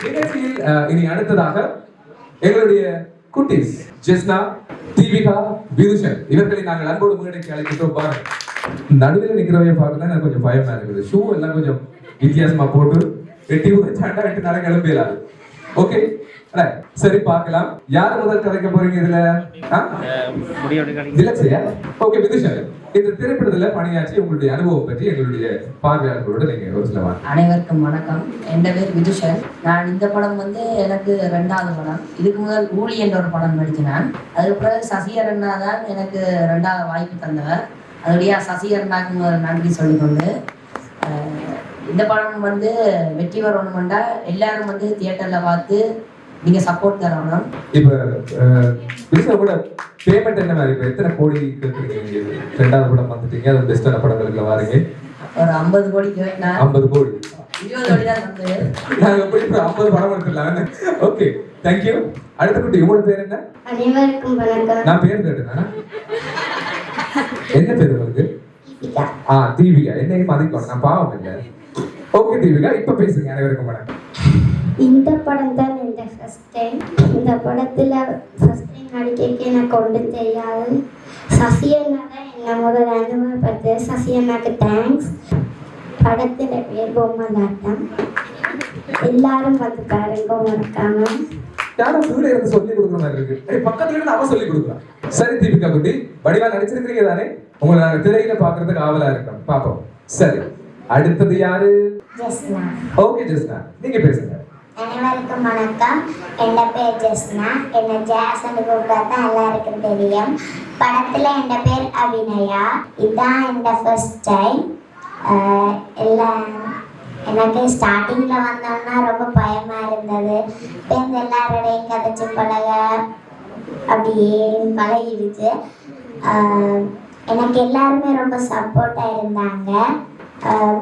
நிகழ்ச்சியில் இனி அடுத்ததாக எங்களுடைய குட்டீஸ் ஜெஸ்னா, தீபிகா, விதுஷன் இவர்களை நாங்கள் அன்போடு மேடைக்கு அழைக்கிட்டோம். பாருங்க, நடுவில் நிக்கிறவைய பார்க்கல எனக்கு கொஞ்சம் பயமா இருக்குது. ஷூ எல்லாம் கொஞ்சம் வித்தியாசமா போட்டு வெட்டி சண்டை வெட்டி நாளை கிளம்பிடலாம். ஓகே, சரி பார்க்கலாம். யாரு முதல் கதைக்க போறீங்க இதுல? திலக்ஷயா? ஓகே, விதுஷன், இந்த திரைப்படத்துல பணியாற்றி உங்களுடைய அனுபவம் பற்றி எங்களுடைய பார்வையாளர்களோட நீங்க ஒரு சில வார்த்தை. அனைவருக்கும் வணக்கம். என் பேர் விதுஷன். நான் இந்த படம் எனக்கு 2வது படம். இதுக்கு முதல் ஊழி என்ற ஒரு படம் நடிச்சினான். அதுக்கு பிறகு சசிகர் அண்ணா தான் எனக்கு 2வது வாய்ப்பு தந்தவர். அதோடைய சசிகர் அண்ணாக்கு நன்றி சொல்லிக்கொண்டு இந்த படம் வெற்றி வரணும்னா எல்லாரும் தியேட்டர்ல பார்த்து நீங்க சப்போர்ட் தரணும். இப்ப விதுஷன் கூட பேமெண்ட் என்ன மாதிரி? இப்ப எத்தனை கோடி கேட்குறீங்க? 2வது படம் வந்துட்டீங்க, அது பெஸ்டான படங்களுக்கு வாரீங்க. ஒரு 50 கோடி கேட்டா. 50 கோடி 20 கோடி தான் தந்தது. நாங்க எப்படி 50 படம் எடுத்துடலாம். Okay, thank you. அடுத்த குட்டி, உங்களோட பேர் என்ன? அனைவருக்கும் வணக்கம். நான் பேர் கேட்டேன். என்ன பேர் உங்களுக்கு? தீபிகா. என்னையும் மதிக்கணும், நான் பாவம் இல்லை. ஓகே தீபிகா, இப்ப பேசுங்க. அனைவருக்கும் வணக்கம். இந்த படம் தான் இந்த ஃபர்ஸ்ட் டைம். இந்த படத்துல ஃபர்ஸ்ட் டைம் நடிக்க எனக்கு ஒன்றும் தெரியாது. சசியண்ணா தான் என்னை முதல் அனுபவப்பட்டு. சசியண்ணாக்கு தேங்க்ஸ். படத்துல பேர் பொம்மலாட்டம். எல்லாரும் பார்த்து பாருங்க மறக்காம. யாரும் கூட இருந்து சொல்லி கொடுக்குற மாதிரி இருக்கு. பக்கத்துல இருந்து அவன் சொல்லி கொடுக்கலாம். சரி தீபிகா குட்டி, வடிவா நடிச்சிருக்கீங்க தானே? உங்களை நாங்க திரையில பாக்குறதுக்கு ஆவலா இருக்கோம். பாப்போம். சரி, அடுத்தது யாரு? ஜெஸ்னா. ஓகே ஜெஸ்னா, நீங்க பேசுங்க. அனைவருக்கும் வணக்கம். என் பேர் ஜெஸ்னா. என்ன ஜாஸ்ன்னு கூப்பிட்டா எல்லாருக்கும் தெரியும். படத்துல என் பேர் அபிநயா. இதுதான் என் ஃபர்ஸ்ட் டைம். எனக்கு ஸ்டார்டிங்ல வந்தோம்னா ரொம்ப பயமா இருந்தது. இப்போ இந்த எல்லாரோடையும் கதைச்சு பழக அப்படியே பழகிடுச்சு. எனக்கு எல்லாருமே ரொம்ப சப்போர்ட்டா இருந்தாங்க.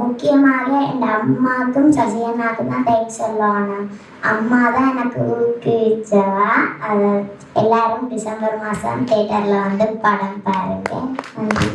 முக்கியமாக என் அம்மாவுக்கும் சசியண்ணாவுக்கும் தான் தேங்க்ஸ் சொல்லணும். அம்மா தான் எனக்கு ஊக்குவிச்சவா. எல்லாரும் டிசம்பர் மாதம் தியேட்டரில் படம் பாருங்க. நன்றி.